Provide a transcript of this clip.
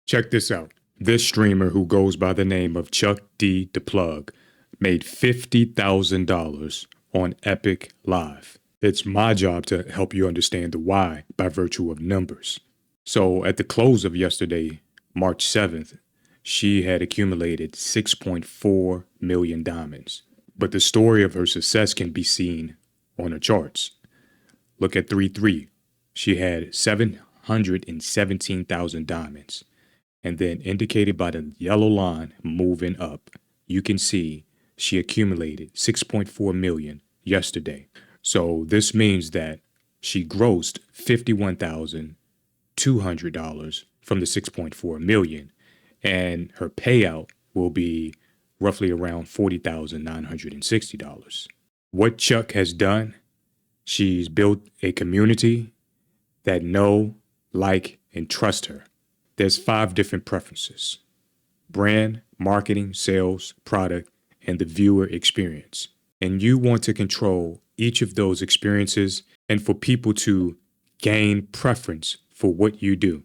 Check this out. This streamer who goes by the name of Chuck D. The Plug made $50,000 on Epic Live. It's my job to help you understand the why by virtue of numbers. So at the close of yesterday, March 7th, she had accumulated 6.4 million diamonds. But the story of her success can be seen on her charts. Look at 3-3. She had 717,000 diamonds. And then indicated by the yellow line moving up, you can see she accumulated 6.4 million yesterday. So this means that she grossed $51,200 from the 6.4 million, and her payout will be roughly around $40,960. What Chuck has done, she's built a community that know, like, and trust her. There's 5 different preferences: brand, marketing, sales, product, and the viewer experience. And you want to control each of those experiences and for people to gain preference for what you do.